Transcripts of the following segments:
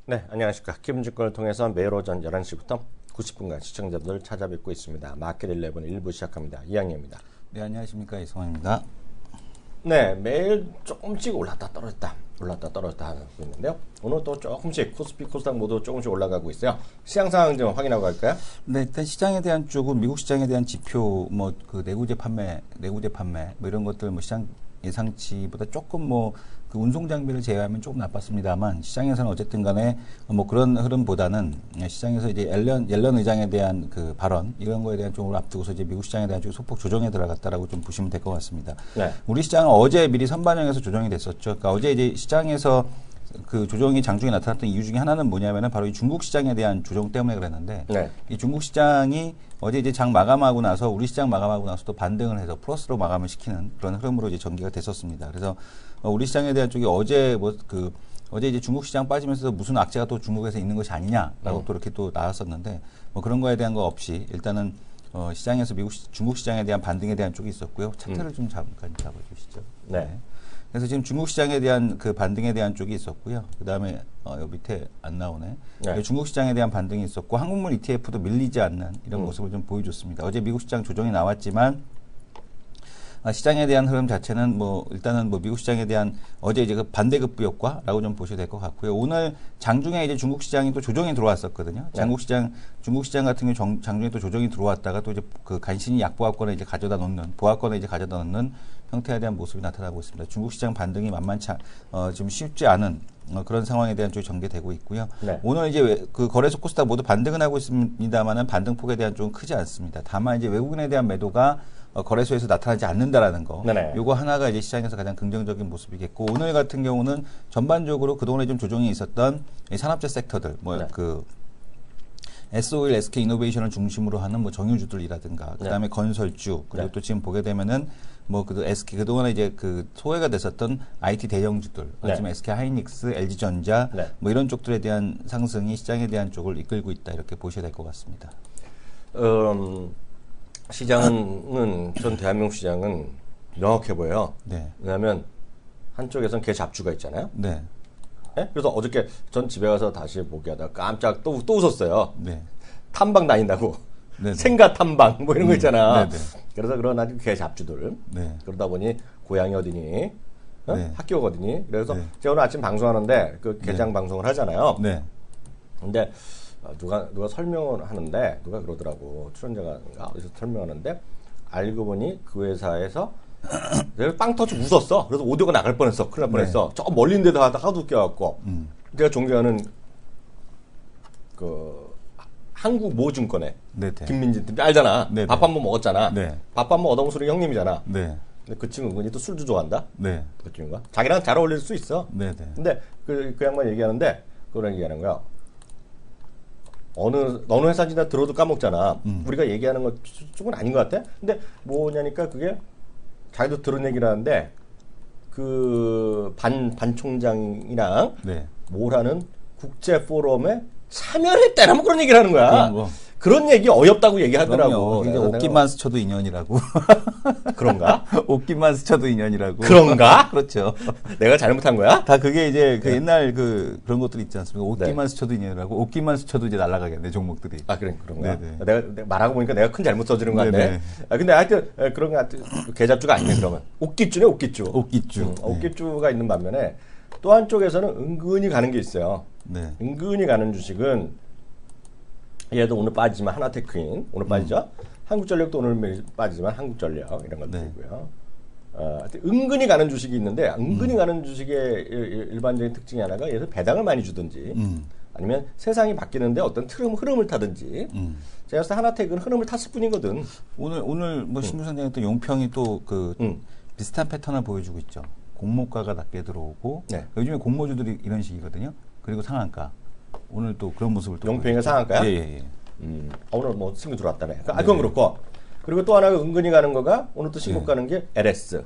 네, 안녕하십니까. 기본증권을 통해서 매일 오전 11시부터 90분간 시청자들 찾아뵙고 있습니다. 마켓 11 1부 시작합니다. 이양희입니다. 네, 안녕하십니까. 이성환입니다. 네, 매일 조금씩 올랐다 떨어졌다 하고 있는데요. 오늘 또 조금씩 코스피, 코스닥 모두 조금씩 올라가고 있어요. 시장 상황 좀 확인하고 갈까요? 네, 일단 시장에 대한 쪽은 미국 시장에 대한 지표, 내구재 판매, 뭐 이런 것들 시장 예상치보다 조금 그 운송 장비를 제외하면 조금 나빴습니다만 시장에서는 어쨌든 간에 그런 흐름보다는 시장에서 이제 옐런 의장에 대한 그 발언 이런 거에 대한 쪽으로 앞두고서 이제 미국 시장에 대한 쪽 소폭 조정에 들어갔다라고 좀 보시면 될 것 같습니다. 네. 우리 시장은 어제 미리 선반영해서 조정이 됐었죠. 그러니까 어제 이제 시장에서 그 조정이 장중에 나타났던 이유 중에 하나는 뭐냐면은 바로 이 중국 시장에 대한 조정 때문에 그랬는데 네. 이 중국 시장이 어제 이제 장 마감하고 나서 우리 시장 마감하고 나서 또 반등을 해서 플러스로 마감을 시키는 그런 흐름으로 이제 전개가 됐었습니다. 그래서 우리 시장에 대한 쪽이 어제 어제 이제 중국 시장 빠지면서 무슨 악재가 또 중국에서 있는 것이 아니냐라고 또 이렇게 또 나왔었는데 그런 거에 대한 거 없이 일단은 시장에서 중국 시장에 대한 반등에 대한 쪽이 있었고요. 차트를 좀 잠깐 잡아주시죠. 네. 그래서 지금 중국 시장에 대한 그 반등에 대한 쪽이 있었고요. 그 다음에 여기 밑에 안 나오네. 네. 중국 시장에 대한 반등이 있었고 한국물 ETF도 밀리지 않는 이런 모습을 좀 보여줬습니다. 어제 미국 시장 조정이 나왔지만 시장에 대한 흐름 자체는 일단은 미국 시장에 대한 어제 이제 그 반대급부 효과라고 좀 보셔야 될 것 같고요. 오늘 장중에 이제 중국 시장이 또 조정이 들어왔었거든요. 네. 중국 시장 같은 경우 장중에 또 조정이 들어왔다가 또 이제 그 간신히 약보합권에 이제 가져다 놓는 형태에 대한 모습이 나타나고 있습니다. 중국 시장 반등이 만만치 좀 쉽지 않은 그런 상황에 대한 쪽이 전개되고 있고요. 네. 오늘 이제 그 거래소 코스닥 모두 반등은 하고 있습니다만은 반등폭에 대한 쪽은 크지 않습니다. 다만 이제 외국인에 대한 매도가 거래소에서 나타나지 않는다라는 거. 네네. 요거 하나가 이제 시장에서 가장 긍정적인 모습이겠고 오늘 같은 경우는 전반적으로 그동안에 좀 조정이 있었던 이 산업재 섹터들 네. SO일, SK 이노베이션을 중심으로 하는 정유주들이라든가 그다음에 건설주 그리고 또 지금 보게 되면은 SK 그동안에 이제 그 소외가 됐었던 IT 대형주들 지금 SK 하이닉스, LG전자 이런 쪽들에 대한 상승이 시장에 대한 쪽을 이끌고 있다 이렇게 보셔야 될 것 같습니다. 시장은 전 대한민국 시장은 명확해 보여요. 네. 왜냐하면 한쪽에선 개 잡주가 있잖아요. 네. 네? 그래서 어저께 전 집에 가서 다시 보기 하다가 깜짝 또 웃었어요. 네. 탐방 다닌다고. 네네. 생가 탐방 이런 거 있잖아. 네네. 그래서 그런 아주 개 잡주들. 네. 그러다 보니 고향이 어디니? 네. 학교가 어디니? 그래서 네. 제가 오늘 아침 방송하는데 그 개장 방송을 하잖아요. 네. 근데 누가 설명을 하는데 누가 그러더라고. 출연자가 어디서 설명하는데 알고 보니 그 회사에서 내가 빵 터지고 웃었어. 그래서 오디오가 나갈 뻔했어. 큰일 날 뻔했어. 저 멀린 데다 하도 웃겨갖고. 내가 존경하는 그 한국 모증권의 김민진 알잖아. 네네. 밥 한 번 먹었잖아. 네. 밥 한 번 얻어먹은 형님이잖아. 네. 근데 그 친구 은근히 또 술도 좋아한다. 네. 그 친구가 자기랑 잘 어울릴 수 있어. 네네. 근데 그 양반 얘기하는데 그런 얘기하는 거야. 어느 회사인지 나 들어도 까먹잖아. 우리가 얘기하는 것 쪽은 아닌 것 같아. 근데 뭐냐니까 그게 자기도 들은 얘기를 하는데 그 반 총장이랑 뭘 하는 국제 포럼에 참여를 했다라면 그런 얘기를 하는 거야. 그런 얘기 어렵다고 얘기하더라고. 이제 옷깃만 스쳐도 인연이라고. 그런가? 옷깃만 스쳐도 인연이라고. 그런가? 그렇죠. 내가 잘못한 거야? 다 그게 이제 그 옛날 그런 것들 있지 않습니까? 옷깃만 스쳐도 인연이라고. 옷깃만 스쳐도 이제 날아가겠네, 종목들이. 아, 그런가? 네네. 내가 말하고 보니까 내가 큰 잘못 써주는 것 같네. 근데 하여튼 그런 거 하여튼 개잡주가 아니네, 그러면. 옷깃주네, 옷깃주. 옷깃주. 옷깃주가 있는 반면에 또 한쪽에서는 은근히 가는 게 있어요. 네. 은근히 가는 주식은 얘도 오늘 빠지지만 하나테크인 오늘 빠지죠. 한국전력도 오늘 빠지지만 한국전력 이런 것들이고요. 은근히 가는 주식이 있는데 은근히 가는 주식의 일반적인 특징이 하나가 예를 들어 배당을 많이 주든지 아니면 세상이 바뀌는데 어떤 흐름을 타든지 제가 봤을 때 하나테크는 흐름을 탔을 뿐이거든. 오늘 신부선생님 또 용평이 또 비슷한 패턴을 보여주고 있죠. 공모가가 낮게 들어오고 요즘에 공모주들이 이런 식이거든요. 그리고 상한가. 오늘 또 그런 모습을 또 용평이가 상한가야? 예. 오늘 뭐 신고 들어왔다네. 그건 그렇고. 그리고 또 하나가 은근히 가는 거가 오늘 또 신고 가는 게 LS.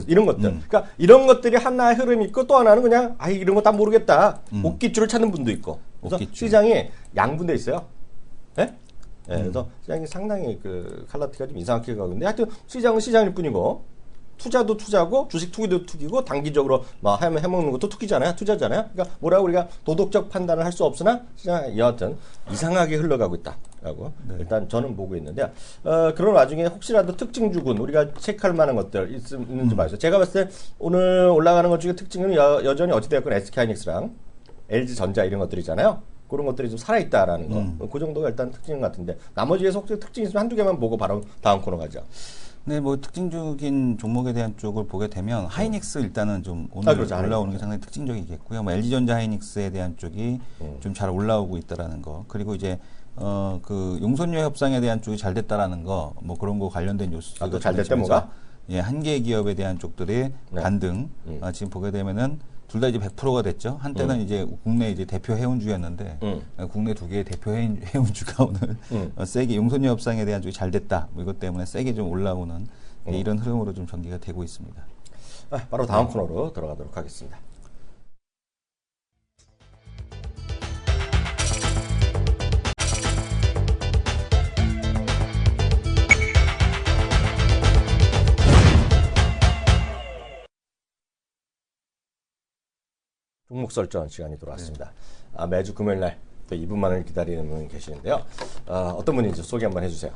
이런 것들. 그러니까 이런 것들이 하나의 흐름이 있고 또 하나는 그냥 이런 거 다 모르겠다. 옷깃줄을 찾는 분도 있고. 그래서 시장이 양분돼 있어요. 네? 그래서 시장이 상당히 그 칼라티가 좀 이상하게 가고 있는데 하여튼 시장은 시장일 뿐이고 투자도 투자고 주식 투기도 투기고 단기적으로 뭐 해먹는 것도 투기잖아요. 투자잖아요. 그러니까 뭐라고 우리가 도덕적 판단을 할 수 없으나 여하튼 이상하게 흘러가고 있다라고 일단 저는 보고 있는데요. 그런 와중에 혹시라도 특징주군 우리가 체크할 만한 것들 있는지 봐주세요. 제가 봤을 때 오늘 올라가는 것 중에 특징은 여전히 어찌되었건 SK하이닉스랑 LG전자 이런 것들이잖아요. 그런 것들이 좀 살아있다라는 거. 그 정도가 일단 특징인 것 같은데 나머지에서 혹시 특징 있으면 한두 개만 보고 바로 다음 코너 가죠. 네, 뭐 특징적인 종목에 대한 쪽을 보게 되면 하이닉스 일단은 좀 오늘 그렇죠. 올라오는 게 상당히 특징적이겠고요. 뭐 LG전자 하이닉스에 대한 쪽이 좀 잘 올라오고 있다라는 거. 그리고 이제 그 용선료 협상에 대한 쪽이 잘 됐다라는 거. 뭐 그런 거 관련된 뉴스가 또 잘 됐대 뭐가? 예, 한 개 기업에 대한 쪽들의 반등. 지금 보게 되면은 둘 다 이제 100%가 됐죠. 한때는 이제 국내 이제 대표 해운주였는데 국내 두 개의 대표 해운주가 오늘 세게 용선료 협상에 대한 쪽이 잘 됐다. 뭐 이것 때문에 세게 좀 올라오는 이런 흐름으로 좀 전개가 되고 있습니다. 바로 다음 코너로 들어가도록 하겠습니다. 종목 설정 시간이 돌아왔습니다. 매주 금요일 날 또 이분만을 기다리는 분이 계시는데요. 어떤 분인지 소개 한번 해주세요.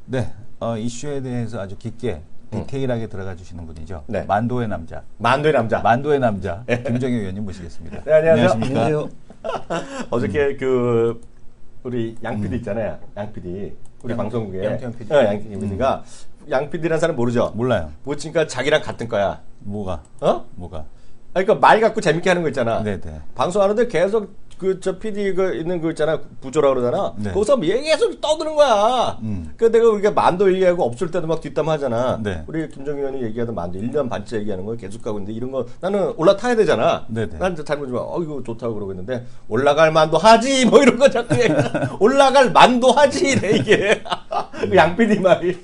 네, 이슈에 대해서 아주 깊게 디테일하게 들어가 주시는 분이죠. 네. 만도의 남자. 만도의 남자. 만도의 남자. 김정희 의원님 모시겠습니다. 네, 안녕하세요. 안녕하십니까? 어저께 우리 양 PD 있잖아요. 양 PD. 우리 방송국에. 양태현 PD. 양 PD가 양 PD라는 사람 모르죠? 몰라요. 보니까 자기랑 같은 거야. 뭐가? 어? 뭐가? 그러니까 말 갖고 재밌게 하는 거 있잖아. 네네. 방송하는데 계속 저 PD 있는 거 있잖아. 부조라 그러잖아. 네. 거기서 계속 떠드는 거야. 그 내가 우리가 만도 얘기하고 없을 때도 막 뒷담 하잖아. 네. 우리 김정희 의원이 얘기하던 만도 1년 반째 얘기하는 거 계속 가고 있는데 이런 거 나는 올라타야 되잖아. 네네. 난 잘못 좀 이거 좋다고 그러고 있는데 올라갈 만도 하지 뭐 이런 거 자꾸 올라갈 만도 하지 이래 이게. 양 PD 말이.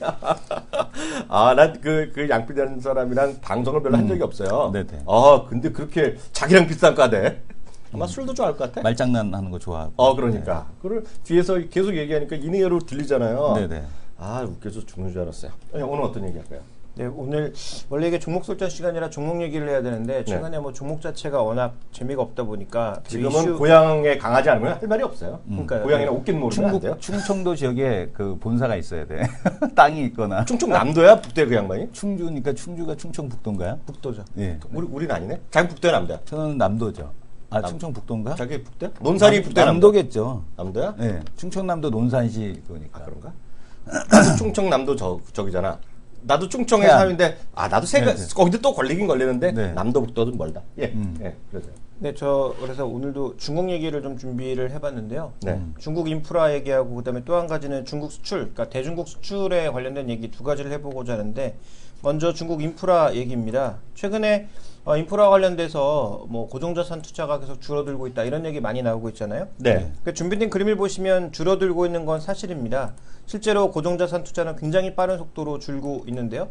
난 그 양 PD라는 사람이랑 방송을 별로 한 적이 없어요. 네네. 근데 그렇게 자기랑 비싼 과대. 아마 술도 좋아할 것 같아. 말장난하는 거 좋아하고. 그러니까. 그걸 뒤에서 계속 얘기하니까 인의어로 들리잖아요. 네네. 웃겨서 죽는 줄 알았어요. 오늘 어떤 얘기 할까요? 네, 오늘 원래 이게 종목 설정 시간이라 종목 얘기를 해야 되는데 최근에 뭐 종목 자체가 워낙 재미가 없다 보니까 지금은 고향에 강하지 않으면 할 말이 없어요. 그러니까요. 고향이나 웃긴 모르면 안 돼요. 충청도 지역에 그 본사가 있어야 돼. 땅이 있거나. 충청남도야? 북대 그 양반이? 충주니까 충주가 충청북도인가요? 북도죠. 예. 우리는 아니네. 자기 북대 남대야. 저는 남도죠. 충청북도인가? 자기 북대? 논산이 북대 남도. 남도겠죠. 남도야? 예. 충청남도 논산시 그러니까. 그런가? 나도 충청남도 저기잖아. 나도 충청에 사는데 나도 거기도 또 걸리긴 걸리는데 네. 남도 북도는 멀다. 예. 그러세요. 네, 그래서 오늘도 중국 얘기를 좀 준비를 해봤는데요. 네. 중국 인프라 얘기하고 그다음에 또 한 가지는 중국 수출, 그러니까 대중국 수출에 관련된 얘기 두 가지를 해보고자 하는데 먼저 중국 인프라 얘기입니다. 최근에 인프라 관련돼서 뭐 고정자산 투자가 계속 줄어들고 있다 이런 얘기 많이 나오고 있잖아요. 네. 그러니까 준비된 그림을 보시면 줄어들고 있는 건 사실입니다. 실제로 고정자산 투자는 굉장히 빠른 속도로 줄고 있는데요.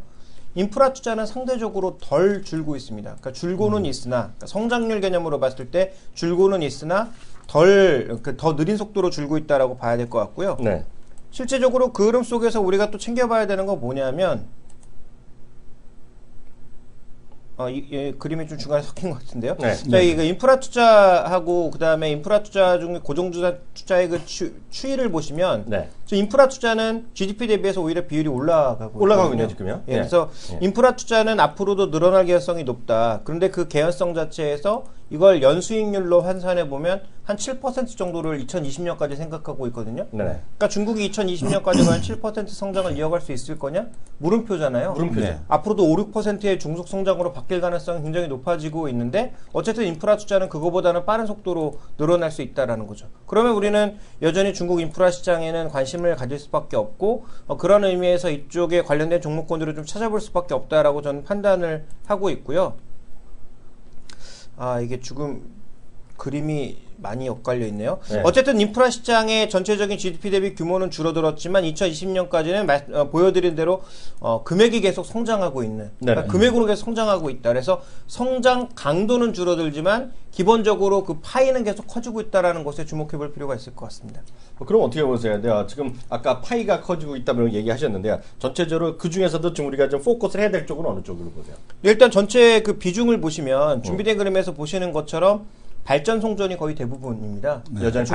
인프라 투자는 상대적으로 덜 줄고 있습니다. 그러니까 줄고는 있으나 그러니까 성장률 개념으로 봤을 때 줄고는 있으나 더 느린 속도로 줄고 있다라고 봐야 될 것 같고요. 네. 실제적으로 그 흐름 속에서 우리가 또 챙겨봐야 되는 건 뭐냐면 그림이 좀 중간에 섞인 것 같은데요. 네. 자, 이거 인프라 투자하고 그 다음에 인프라 투자 중에 고정자산 투자의 그 추이를 보시면, 네. 저 인프라 투자는 GDP 대비해서 오히려 비율이 올라가고 있네요, 지금요. 예, 그래서 인프라 투자는 앞으로도 늘어날 개연성이 높다. 그런데 그 개연성 자체에서 이걸 연수익률로 환산해 보면 한 7% 정도를 2020년까지 생각하고 있거든요. 네. 그러니까 중국이 2020년까지 과연 7% 성장을 이어갈 수 있을 거냐? 물음표잖아요. 물음표죠. 네. 앞으로도 5, 6%의 중속 성장으로 바뀔 가능성이 굉장히 높아지고 있는데 어쨌든 인프라 투자는 그거보다는 빠른 속도로 늘어날 수 있다라는 거죠. 그러면 우리는 여전히 중국 인프라 시장에는 관심을 가질 수밖에 없고 그런 의미에서 이쪽에 관련된 종목군들을 좀 찾아볼 수밖에 없다라고 저는 판단을 하고 있고요. 이게 지금 그림이 많이 엇갈려 있네요. 네. 어쨌든 인프라 시장의 전체적인 GDP 대비 규모는 줄어들었지만 2020년까지는 보여드린 대로 금액이 계속 성장하고 있는, 그러니까 금액으로 계속 성장하고 있다. 그래서 성장 강도는 줄어들지만 기본적으로 그 파이는 계속 커지고 있다라는 것에 주목해 볼 필요가 있을 것 같습니다. 그럼 어떻게 보세요? 내가 지금 아까 파이가 커지고 있다는 얘기하셨는데 전체적으로 그 중에서도 좀 우리가 좀 포커스를 해야 될 쪽은 어느 쪽으로 보세요? 일단 전체 그 비중을 보시면 준비된 그림에서 보시는 것처럼 발전 송전이 거의 대부분입니다. 여전히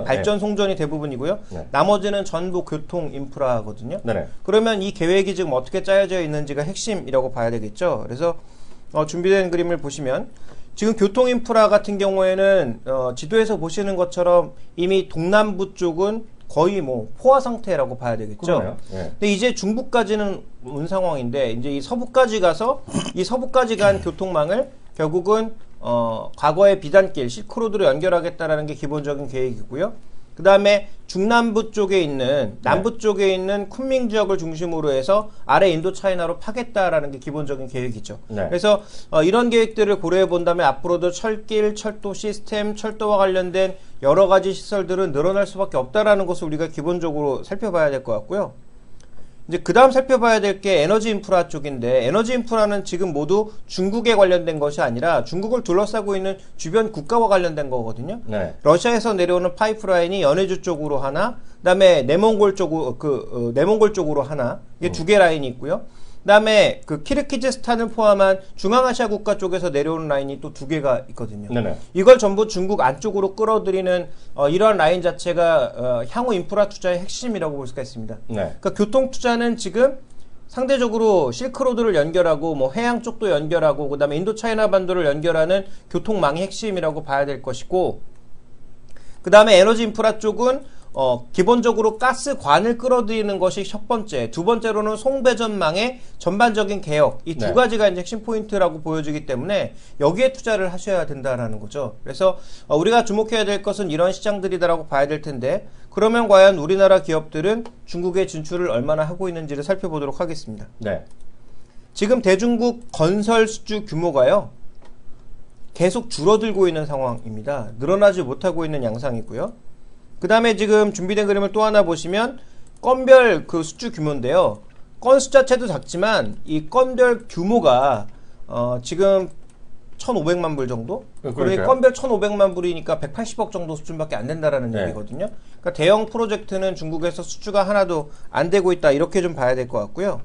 발전 송전이 대부분이고요. 네. 나머지는 전부 교통 인프라거든요. 네네. 그러면 이 계획이 지금 어떻게 짜여져 있는지가 핵심이라고 봐야 되겠죠. 그래서 준비된 그림을 보시면 지금 교통 인프라 같은 경우에는 지도에서 보시는 것처럼 이미 동남부 쪽은 거의 뭐 포화 상태라고 봐야 되겠죠. 네. 근데 이제 중부까지는 온 상황인데 이제 이 서부까지 가서 이 서부까지 간 교통망을 결국은 과거의 비단길 실크로드로 연결하겠다라는 게 기본적인 계획이고요. 그 다음에 중남부 쪽에 있는 남부 쪽에 있는 쿤밍 지역을 중심으로 해서 아래 인도 차이나로 파겠다라는 게 기본적인 계획이죠. 네. 그래서 이런 계획들을 고려해 본다면 앞으로도 철길, 철도 시스템, 철도와 관련된 여러 가지 시설들은 늘어날 수밖에 없다라는 것을 우리가 기본적으로 살펴봐야 될 것 같고요. 이제 그 다음 살펴봐야 될 게 에너지 인프라 쪽인데, 에너지 인프라는 지금 모두 중국에 관련된 것이 아니라 중국을 둘러싸고 있는 주변 국가와 관련된 거거든요. 네. 러시아에서 내려오는 파이프라인이 연해주 쪽으로 하나, 그다음에 내몽골 쪽으로 내몽골 쪽으로 하나, 이게 두 개 라인이 있고요. 그다음에 그 키르기즈스탄을 포함한 중앙아시아 국가 쪽에서 내려오는 라인이 또 두 개가 있거든요. 네네. 이걸 전부 중국 안쪽으로 끌어들이는 이러한 라인 자체가 향후 인프라 투자의 핵심이라고 볼 수가 있습니다. 네. 그러니까 교통 투자는 지금 상대적으로 실크로드를 연결하고 뭐 해양 쪽도 연결하고 그다음에 인도 차이나 반도를 연결하는 교통망이 핵심이라고 봐야 될 것이고, 그다음에 에너지 인프라 쪽은 기본적으로 가스관을 끌어들이는 것이 첫 번째, 두 번째로는 송배전망의 전반적인 개혁, 이 두 네. 가지가 이제 핵심 포인트라고 보여지기 때문에 여기에 투자를 하셔야 된다라는 거죠. 그래서 우리가 주목해야 될 것은 이런 시장들이다라고 봐야 될 텐데, 그러면 과연 우리나라 기업들은 중국에 진출을 얼마나 하고 있는지를 살펴보도록 하겠습니다. 네. 지금 대중국 건설 수주 규모가요, 계속 줄어들고 있는 상황입니다. 늘어나지 못하고 있는 양상이고요. 그 다음에 지금 준비된 그림을 또 하나 보시면 건별 그 수주 규모인데요. 건수 자체도 작지만 이 건별 규모가 지금 1,500만 불 정도? 그러니까 건별 1,500만 불이니까 180억 정도 수준밖에 안 된다라는 네. 얘기거든요. 그러니까 대형 프로젝트는 중국에서 수주가 하나도 안 되고 있다, 이렇게 좀 봐야 될 것 같고요.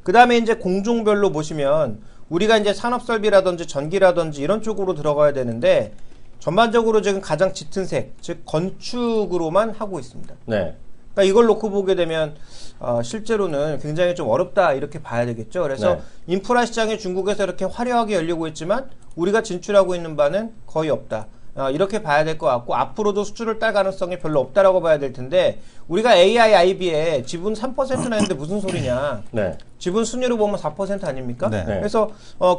그 다음에 이제 공종별로 보시면 우리가 이제 산업설비라든지 전기라든지 이런 쪽으로 들어가야 되는데, 전반적으로 지금 가장 짙은 색, 즉 건축으로만 하고 있습니다. 네. 그러니까 이걸 놓고 보게 되면 실제로는 굉장히 좀 어렵다, 이렇게 봐야 되겠죠. 그래서 네. 인프라 시장이 중국에서 이렇게 화려하게 열리고 있지만 우리가 진출하고 있는 바는 거의 없다, 이렇게 봐야 될 것 같고, 앞으로도 수주를 딸 가능성이 별로 없다라고 봐야 될 텐데, 우리가 AIIB에 지분 3%나 했는데 무슨 소리냐. 네. 지분 순위로 보면 4% 아닙니까? 네. 그래서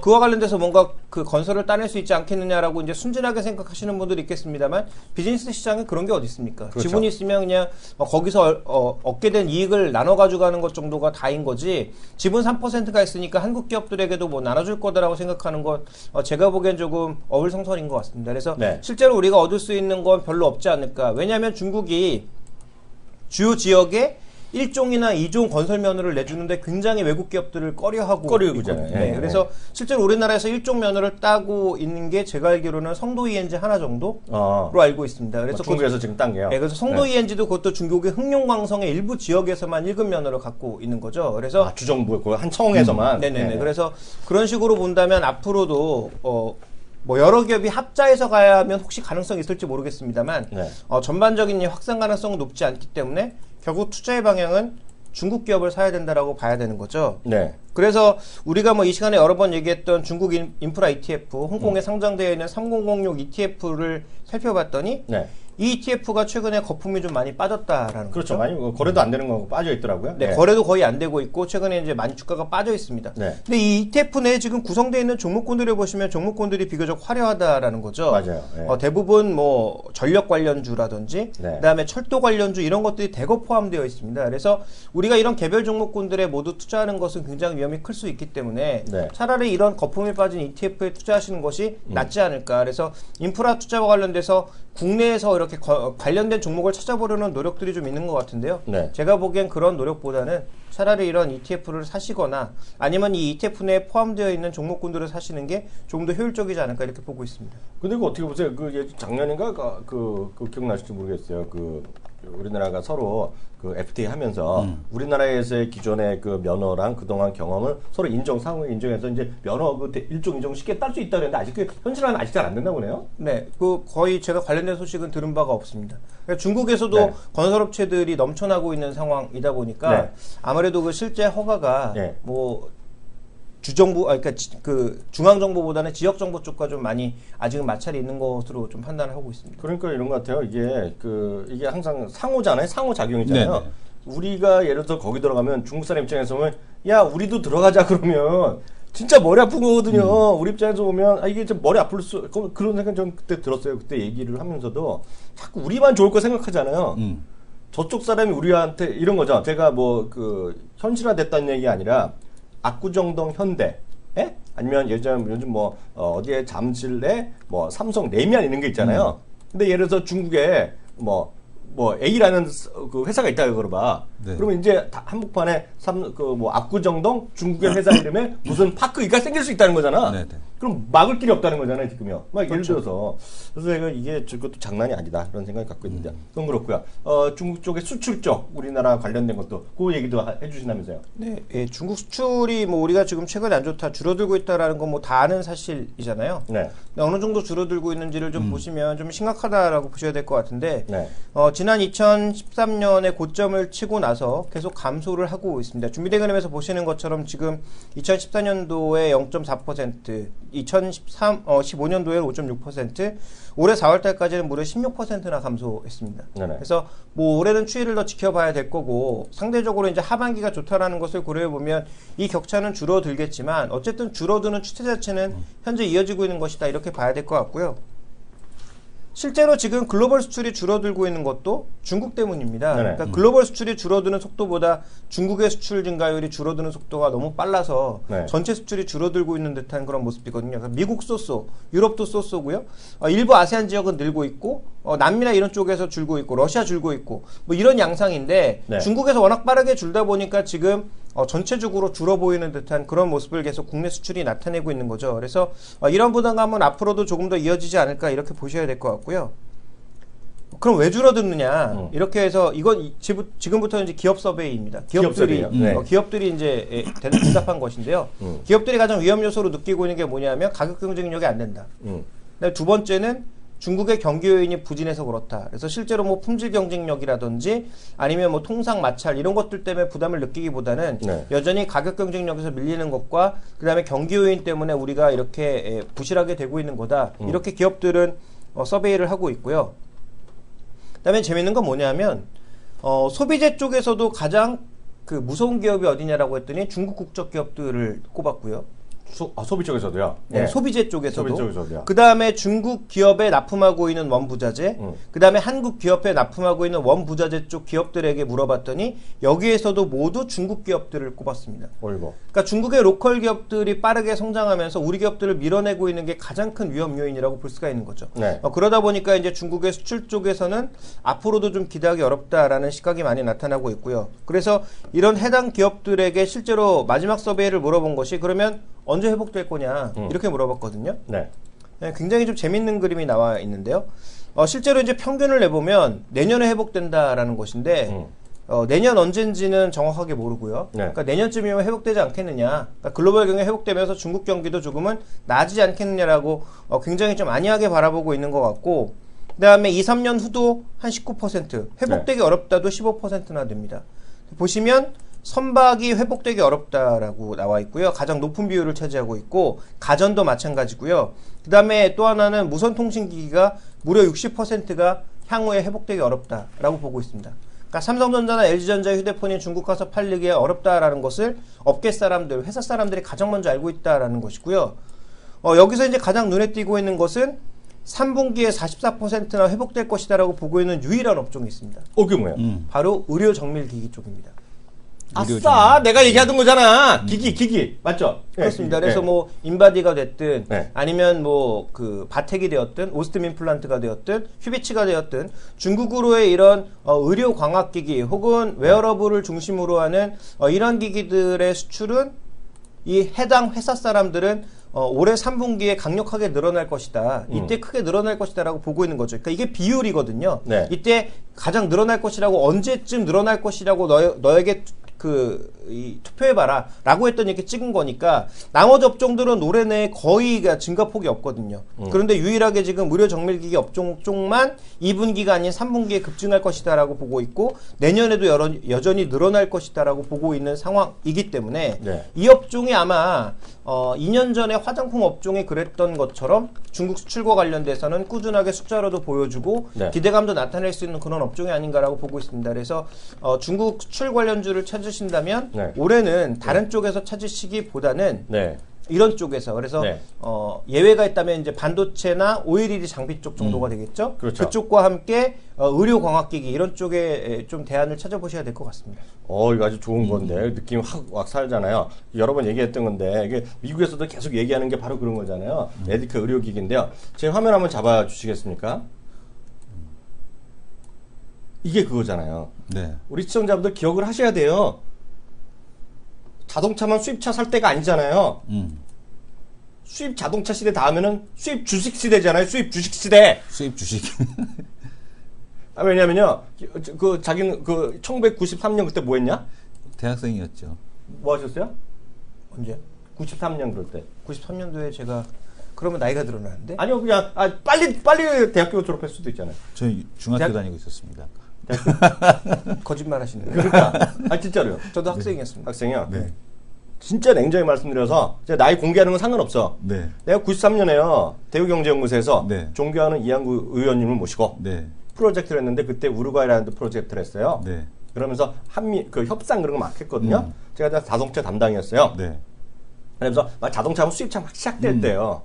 그와 관련돼서 뭔가 그 건설을 따낼 수 있지 않겠느냐라고 이제 순진하게 생각하시는 분들이 있겠습니다만, 비즈니스 시장에 그런 게 어디 있습니까? 그렇죠. 지분이 있으면 그냥 거기서 얻게 된 이익을 나눠 가져가는 것 정도가 다인 거지, 지분 3%가 있으니까 한국 기업들에게도 뭐 나눠줄 거다라고 생각하는 건 제가 보기엔 조금 어불성설인 것 같습니다. 그래서 네. 실제로 우리가 얻을 수 있는 건 별로 없지 않을까. 왜냐하면 중국이 주요 지역에 1종이나 2종 건설면허를 내주는데 굉장히 외국 기업들을 꺼려하고 있잖아요. 있거든요. 네. 그래서 실제로 우리나라에서 1종 면허를 따고 있는 게 제가 알기로는 성도 ENG 하나 정도로 알고 있습니다. 그래서 중국에서 지금 딴 게요. 네, 그래서 성도 ENG도 그것도 중국의 흑룡광성의 일부 지역에서만 1급 면허를 갖고 있는 거죠. 그래서 주정부 그 한 청에서만. 네네네. 그래서 그런 식으로 본다면 앞으로도 뭐 여러 기업이 합자해서 가야 하면 혹시 가능성이 있을지 모르겠습니다만, 네. 전반적인 확산 가능성은 높지 않기 때문에 결국 투자의 방향은 중국 기업을 사야 된다라고 봐야 되는 거죠. 네. 그래서 우리가 뭐 이 시간에 여러 번 얘기했던 중국 인프라 ETF, 홍콩에 상장되어 있는 3006 ETF를 살펴봤더니, 네. 이 ETF가 최근에 거품이 좀 많이 빠졌다라는 그렇죠. 거죠. 많이 거래도 안 되는 거 빠져 있더라고요. 네, 거래도 거의 안 되고 있고 최근에 이제 많이 주가가 빠져 있습니다. 네. 근데 이 ETF 내에 지금 구성되어 있는 종목군들을 보시면 종목군들이 비교적 화려하다라는 거죠. 맞아요. 네. 대부분 뭐 전력 관련주라든지 네. 그다음에 철도 관련주 이런 것들이 대거 포함되어 있습니다. 그래서 우리가 이런 개별 종목군들에 모두 투자하는 것은 굉장히 위험이 클 수 있기 때문에 네. 차라리 이런 거품이 빠진 ETF에 투자하시는 것이 낫지 않을까. 그래서 인프라 투자와 관련돼서 국내에서 이렇게 관련된 종목을 찾아보려는 노력들이 좀 있는 것 같은데요. 네. 제가 보기엔 그런 노력보다는 차라리 이런 ETF를 사시거나 아니면 이 ETF 내에 포함되어 있는 종목군들을 사시는 게 좀 더 효율적이지 않을까 이렇게 보고 있습니다. 근데 그 어떻게 보세요? 작년인가 그 기억나실지 모르겠어요. 우리나라가 서로 그 FTA 하면서 우리나라에서의 기존의 그 면허랑 그동안 경험을 서로 상호 인정해서 이제 면허 일종 인정 쉽게 딸 수 있다 그랬는데 아직 현실화는 아직 잘 안 된다고 그래요? 네, 거의 제가 관련된 소식은 들은 바가 없습니다. 그러니까 중국에서도 네. 건설업체들이 넘쳐나고 있는 상황이다 보니까 네. 아무래도 그 실제 허가가 네. 뭐 주정부, 그러니까 그 중앙정부보다는 지역정부 쪽과 좀 많이 아직은 마찰이 있는 것으로 좀 판단을 하고 있습니다. 그러니까 이런 것 같아요. 이게 항상 상호잖아요. 상호작용이잖아요. 네네. 우리가 예를 들어 거기 들어가면 중국 사람 입장에서 보면 야 우리도 들어가자 그러면 진짜 머리 아픈 거거든요. 우리 입장에서 보면 이게 좀 머리 아플 그런 생각 전 그때 들었어요. 그때 얘기를 하면서도 자꾸 우리만 좋을 거 생각하잖아요. 저쪽 사람이 우리한테 이런 거죠. 제가 현실화됐다는 얘기 아니라 압구정동 현대, 아니면 요즘 어디에 잠실 내 삼성 내미안 이런 게 있잖아요. 근데 예를 들어서 중국에 A라는 그 회사가 있다 그러봐. 네. 그러면 이제 한복판에 압구정동 중국의 회사 이름에 무슨 파크가 생길 수 있다는 거잖아. 네네. 그럼 막을 길이 없다는 거잖아요, 지금요. 예를 들어서. 그래서 제가 이게 그것도 장난이 아니다. 그런 생각을 갖고 있는데. 그건 그렇고요. 중국 쪽의 수출 쪽, 우리나라 관련된 것도 그 얘기도 해주시나면서요. 네, 예, 중국 수출이 우리가 지금 최근에 안 좋다, 줄어들고 있다라는 건 다 아는 사실이잖아요. 네. 근데 어느 정도 줄어들고 있는지를 좀 보시면 좀 심각하다라고 보셔야 될 것 같은데, 네. 지난 2013년에 고점을 치고 나서 계속 감소를 하고 있습니다. 준비된 그림에서 보시는 것처럼 지금 2014년도에 0.4%, 2015년도에 5.6%, 올해 4월달까지는 무려 16%나 감소했습니다. 네네. 그래서 올해는 추이를 더 지켜봐야 될 거고, 상대적으로 이제 하반기가 좋다라는 것을 고려해 보면 이 격차는 줄어들겠지만 어쨌든 줄어드는 추세 자체는 현재 이어지고 있는 것이다 이렇게 봐야 될 것 같고요. 실제로 지금 글로벌 수출이 줄어들고 있는 것도 중국 때문입니다. 네네. 그러니까 글로벌 수출이 줄어드는 속도보다 중국의 수출 증가율이 줄어드는 속도가 너무 빨라서 네. 전체 수출이 줄어들고 있는 듯한 그런 모습이거든요. 그러니까 미국 쏘쏘, 유럽도 쏘쏘고요. 일부 아세안 지역은 늘고 있고, 남미나 이런 쪽에서 줄고 있고, 러시아 줄고 있고, 이런 양상인데 네. 중국에서 워낙 빠르게 줄다 보니까 지금 전체적으로 줄어 보이는 듯한 그런 모습을 계속 국내 수출이 나타내고 있는 거죠. 그래서 이런 부담감은 앞으로도 조금 더 이어지지 않을까 이렇게 보셔야 될 것 같고요. 그럼 왜 줄어드느냐? 이렇게 해서 이건 지금부터는 이제 기업 서베이입니다. 기업들이 서베이요? 네. 기업들이 이제 대답한 것인데요. 기업들이 가장 위험 요소로 느끼고 있는 게 뭐냐면 가격 경쟁력이 안 된다. 그다음에 두 번째는 중국의 경기 요인이 부진해서 그렇다. 그래서 실제로 품질 경쟁력이라든지 아니면 통상 마찰 이런 것들 때문에 부담을 느끼기보다는 네. 여전히 가격 경쟁력에서 밀리는 것과 그다음에 경기 요인 때문에 우리가 이렇게 부실하게 되고 있는 거다. 이렇게 기업들은 서베이를 하고 있고요. 그다음에 재밌는 건 뭐냐면 소비재 쪽에서도 가장 무서운 기업이 어디냐라고 했더니 중국 국적 기업들을 꼽았고요. 소비 쪽에서도요? 네, 소비재 쪽에서도. 소비 쪽에서도요. 그 다음에 중국 기업에 납품하고 있는 원부자재, 그 다음에 한국 기업에 납품하고 있는 원부자재 쪽 기업들에게 물어봤더니 여기에서도 모두 중국 기업들을 꼽았습니다. 어이구. 그러니까 중국의 로컬 기업들이 빠르게 성장하면서 우리 기업들을 밀어내고 있는 게 가장 큰 위험 요인이라고 볼 수가 있는 거죠. 네. 그러다 보니까 이제 중국의 수출 쪽에서는 앞으로도 좀 기대하기 어렵다라는 시각이 많이 나타나고 있고요. 그래서 이런 해당 기업들에게 실제로 마지막 서베이를 물어본 것이 그러면 언제 회복될 거냐 이렇게 물어봤거든요. 네. 네, 굉장히 좀 재밌는 그림이 나와 있는데요. 실제로 이제 평균을 내보면 내년에 회복된다라는 것인데 내년 언젠지는 정확하게 모르고요. 네. 그러니까 내년쯤이면 회복되지 않겠느냐. 그러니까 글로벌 경기 회복되면서 중국 경기도 조금은 나아지지 않겠느냐라고 굉장히 좀 안이하게 바라보고 있는 것 같고, 그다음에 2, 3년 후도 한 19%, 회복되기 어렵다도 15%나 됩니다. 보시면 선박이 회복되기 어렵다라고 나와 있고요. 가장 높은 비율을 차지하고 있고, 가전도 마찬가지고요. 그 다음에 또 하나는 무선통신기기가 무려 60%가 향후에 회복되기 어렵다라고 보고 있습니다. 그러니까 삼성전자나 LG전자의 휴대폰이 중국 가서 팔리기 어렵다라는 것을 업계 사람들, 회사 사람들이 가장 먼저 알고 있다라는 것이고요. 여기서 이제 가장 눈에 띄고 있는 것은 3분기에 44%나 회복될 것이다라고 보고 있는 유일한 업종이 있습니다. 그게 뭐예요? 바로 의료 정밀 기기 쪽입니다. 아싸! 내가 얘기하던 거잖아. 기기. 맞죠? 그렇습니다. 예, 그래서 예. 뭐 인바디가 됐든 네. 아니면 뭐 그 바텍이 되었든 오스템 임플란트가 되었든 휴비치가 되었든 중국으로의 이런 의료 광학 기기 혹은 웨어러블을 중심으로 하는 이런 기기들의 수출은 이 해당 회사 사람들은 올해 3분기에 강력하게 늘어날 것이다. 이때 크게 늘어날 것이다라고 보고 있는 거죠. 그러니까 이게 비율이거든요. 네. 이때 가장 늘어날 것이라고 언제쯤 늘어날 것이라고 너에게 투표해봐라 라고 했더니 이렇게 찍은 거니까 나머지 업종들은 올해 내에 거의 증가폭이 없거든요. 그런데 유일하게 지금 의료 정밀기기 업종 쪽만 2분기가 아닌 3분기에 급증할 것이다 라고 보고 있고 내년에도 여전히 늘어날 것이다 라고 보고 있는 상황이기 때문에 네. 이 업종이 아마 2년 전에 화장품 업종이 그랬던 것처럼 중국 수출과 관련돼서는 꾸준하게 숫자로도 보여주고 네. 기대감도 나타낼 수 있는 그런 업종이 아닌가라고 보고 있습니다. 그래서 중국 수출 관련주를 찾으신다면 네. 올해는 다른 쪽에서 찾으시기보다는 네. 이런 쪽에서 그래서 네. 예외가 있다면 이제 반도체나 OLED 장비 쪽 정도가 되겠죠. 그렇죠. 그쪽과 함께 의료 광학기기 이런 쪽에 좀 대안을 찾아보셔야 될 것 같습니다. 이거 아주 좋은 건데 느낌이 확 살잖아요. 여러 번 얘기했던 건데 이게 미국에서도 계속 얘기하는 게 바로 그런 거잖아요. 메디컬 의료기기인데요. 제 화면 한번 잡아 주시겠습니까? 이게 그거잖아요. 네. 우리 시청자분들 기억을 하셔야 돼요. 자동차만 수입차 살 때가 아니잖아요. 수입 자동차 시대 다음에는 수입 주식 시대잖아요. 수입 주식 시대. 수입 주식. 왜냐면요. 자기는 1993년 그때 뭐 했냐? 대학생이었죠. 뭐 하셨어요? 언제? 93년 그럴 때. 93년도에 제가 그러면 나이가 늘어나는데? 아니요, 그냥 빨리 대학교 졸업할 수도 있잖아요. 저 중학교 대학- 다니고 있었습니다. 거짓말 하시는 거예요. 그러니까 진짜로요. 저도 학생이었습니다. 학생이요. 네. 진짜 냉정히 말씀드려서 제가 나이 공개하는 건 상관없어. 네. 내가 93년에요 대우경제연구소에서 네. 존경하는 이한구 의원님을 모시고 네. 프로젝트를 했는데 그때 우루과이라는 프로젝트를 했어요. 네. 그러면서 협상 그런 거 막 했거든요. 제가 자동차 담당이었어요. 네. 그래서 막 자동차 수입차 막 시작될 때요.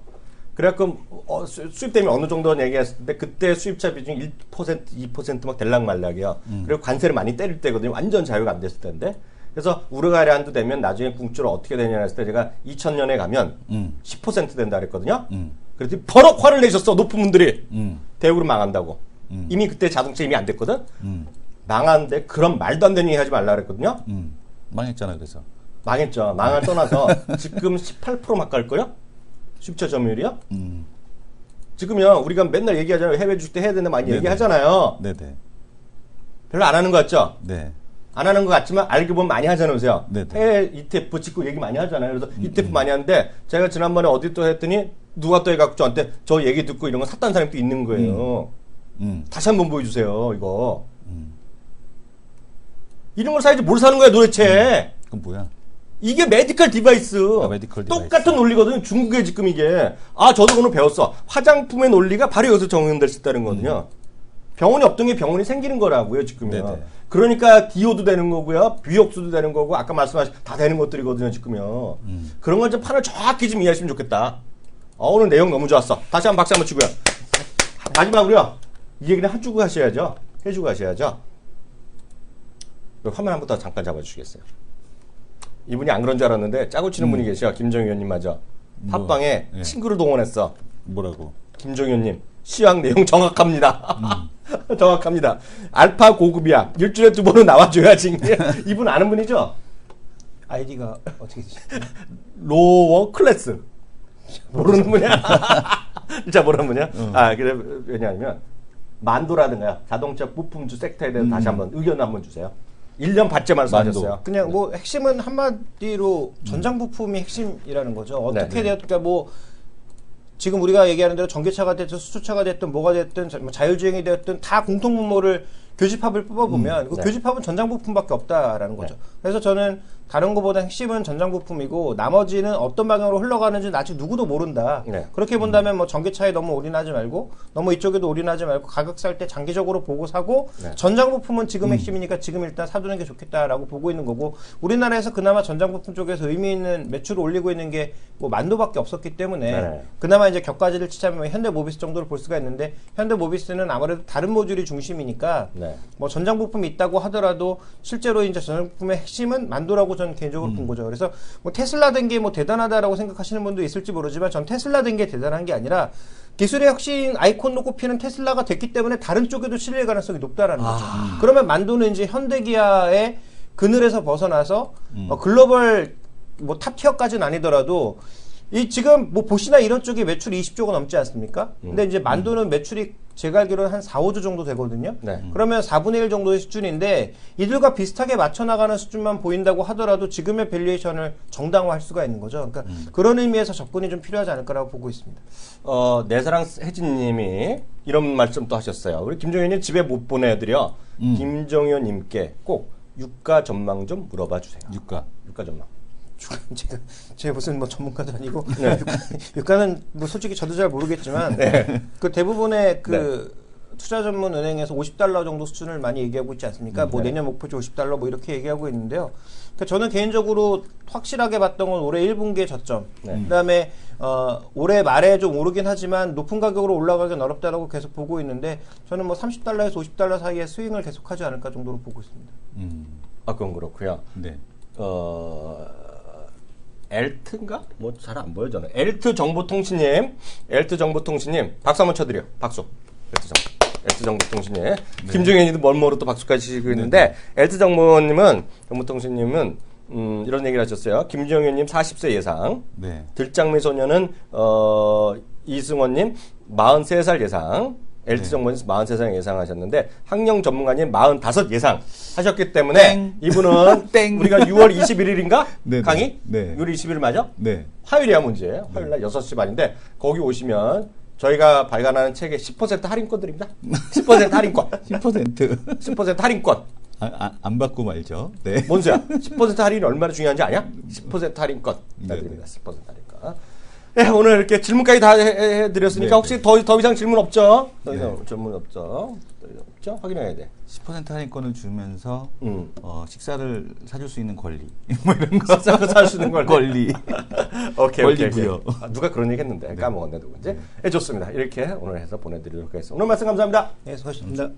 그래갖고 수입되면 어느 정도 얘기했을 때 그때 수입차 비중이 1%, 2% 막 될락말락이요. 그리고 관세를 많이 때릴 때거든요. 완전 자유가 안 됐을 때인데. 그래서 우루과이 한도 되면 나중에 궁주로 어떻게 되냐 했을 때 제가 2000년에 가면 10% 된다 그랬거든요. 그랬더니 버럭 화를 내셨어. 높은 분들이. 대우를 망한다고. 이미 그때 자동차 이미 안 됐거든. 망하는데 그런 말도 안 되는 얘기 하지 말라 그랬거든요. 망했잖아 그래서. 망했죠. 망을 떠나서 지금 18%막 갈걸요? 수입차 점유율이요? 지금요 우리가 맨날 얘기하잖아요. 해외 주식 때 해야 된다 많이 네네. 얘기하잖아요. 네네. 별로 안 하는 것 같죠? 네. 안 하는 것 같지만 알고 보면 많이 하잖아요. 보세요. 네네. 해외 ETF 찍고 얘기 많이 하잖아요. 그래서 ETF 많이 하는데 제가 지난번에 어디 또 했더니 누가 또 해갖고 저한테 저 얘기 듣고 이런 거 샀다는 사람이 또 있는 거예요. 다시 한번 보여주세요. 이거. 이런 걸 사야지 뭘 사는 거야 도대체. 그건 뭐야? 이게 메디컬 디바이스. 메디컬 디바이스. 똑같은 논리거든요. 중국에 지금 이게. 저도 오늘 배웠어. 화장품의 논리가 바로 여기서 적용될 수 있다는 거거든요. 병원이 없던 게 병원이 생기는 거라고요, 지금요. 네네. 그러니까 디오도 되는 거고요. 비옥수도 되는 거고, 아까 말씀하신 다 되는 것들이거든요, 지금요. 그런 걸 좀 판을 정확히 좀 이해하시면 좋겠다. 오늘 내용 너무 좋았어. 다시 한번 박수 한번 치고요. 마지막으로요. 이 얘기는 해주고 가셔야죠. 해주고 가셔야죠. 화면 한번 더 잠깐 잡아주시겠어요? 이분이 안 그런 줄 알았는데 짜고 치는 분이 계셔. 김정희 의원님 맞아. 팟빵에 예. 친구를 동원했어. 뭐라고? 김정희 의원님 시황 내용 정확합니다. 정확합니다. 알파 고급이야. 일주일에 2번은 나와줘야지. 이분 아는 분이죠? 아이디가 어떻게 되시죠? 로워 클래스. 모르는 분이야? 진짜 모르는 분이야? 그래, 왜냐하면, 만도라든가 자동차 부품주 섹터에 대해서 다시 한번 의견 한번 주세요. 1년 반째 말씀하셨어요. 그냥 뭐 핵심은 한마디로 전장 부품이 핵심이라는 거죠. 어떻게 네. 되었, 그러니까 뭐 지금 우리가 얘기하는 대로 전기차가 됐든 수소차가 됐든 뭐가 됐든 자율주행이 되었든 다 공통 분모를 교집합을 뽑아보면 그 네. 교집합은 전장 부품밖에 없다라는 거죠. 그래서 저는 다른 것보다 핵심은 전장 부품이고 나머지는 어떤 방향으로 흘러가는지는 아직 누구도 모른다. 네. 그렇게 본다면 뭐 전기차에 너무 올인하지 말고 너무 이쪽에도 올인하지 말고 가격 살 때 장기적으로 보고 사고 네. 전장 부품은 지금 핵심이니까 지금 일단 사두는 게 좋겠다라고 보고 있는 거고 우리나라에서 그나마 전장 부품 쪽에서 의미 있는 매출을 올리고 있는 게 뭐 만도밖에 없었기 때문에 네. 그나마 이제 격가지를 치자면 현대모비스 정도를 볼 수가 있는데 현대모비스는 아무래도 다른 모듈이 중심이니까 네. 뭐 전장 부품이 있다고 하더라도 실제로 이제 전장 부품의 핵심은 만도라고 저는 개인적으로 본 거죠. 그래서 뭐 테슬라 된 게 뭐 대단하다라고 생각하시는 분도 있을지 모르지만 전 테슬라 된 게 대단한 게 아니라 기술의 혁신 아이콘으로 꼽히는 테슬라가 됐기 때문에 다른 쪽에도 실릴 가능성이 높다라는 거죠. 그러면 만도는 이제 현대기아의 그늘에서 벗어나서 글로벌 뭐 탑티어까지는 아니더라도 이 지금 뭐 보시나 이런 쪽이 매출이 20조가 넘지 않습니까? 근데 이제 만도는 매출이 제가 알기로는 한 4, 5조 정도 되거든요. 네. 그러면 4분의 1 정도의 수준인데 이들과 비슷하게 맞춰 나가는 수준만 보인다고 하더라도 지금의 밸류에이션을 정당화할 수가 있는 거죠. 그러니까 그런 의미에서 접근이 좀 필요하지 않을까라고 보고 있습니다. 내사랑 혜진님이 이런 말씀도 하셨어요. 우리 김종현님 집에 못 보내드려 김종현님께 꼭 유가 전망 좀 물어봐 주세요. 유가. 유가 전망. 제가 무슨 뭐 전문가도 아니고 유가는 뭐 솔직히 저도 잘 모르겠지만 그 대부분의 그 투자 전문 은행에서 $50 정도 수준을 많이 얘기하고 있지 않습니까? 뭐 내년 목표치 $50 뭐 이렇게 얘기하고 있는데요. 그러니까 저는 개인적으로 확실하게 봤던 건 올해 1분기의 저점. 그다음에 올해 말에 좀 오르긴 하지만 높은 가격으로 올라가긴 어렵다라고 계속 보고 있는데 저는 뭐 $30에서 $50 사이에 스윙을 계속하지 않을까 정도로 보고 있습니다. 그건 그렇고요. 네. 엘트인가? 뭐 잘 안 보여 저는. 엘트 정보통신님, 박수 한번 쳐드려. 박수. 엘트 정보통신님. 김종현이도 멀모로 또 박수까지 치고 있는데 엘트 정보통신님은 이런 얘기를 하셨어요. 김종현님 40세 예상. 네. 들장미 소녀는 이승원님 43살 예상. 엘트 정보는 43살 예상하셨는데 학령 전문가님 45 예상 하셨기 때문에 땡. 이분은 땡. 우리가 6월 21일인가 네네. 강의? 네. 6월 21일 맞아? 네. 화요일이야 문제예요. 화요일 날 6시 반인데 거기 오시면 저희가 발간하는 책에 10% 할인권 드립니다. 10% 할인권. 10%. 10% 할인권. 안 받고 말죠. 네. 뭔 소야? 10% 할인이 얼마나 중요한지 아냐? 10% 할인권 네네. 드립니다. 10% 할인권. 네, 오늘 이렇게 질문까지 다 해드렸으니까 네네. 혹시 더 이상 질문 없죠? 더 이상 질문 없죠? 확인해야 돼. 10% 할인권을 주면서 음. 식사를 사줄 수 있는 권리 뭐 이런 거 식사를 살 수 있는 권리. 오케이. 오케이. 부여. 누가 그런 얘기 했는데 까먹었네 누군지. 네, 좋습니다. 이렇게 오늘 해서 보내드리도록 하겠습니다. 오늘 말씀 감사합니다. 네, 수고하셨습니다.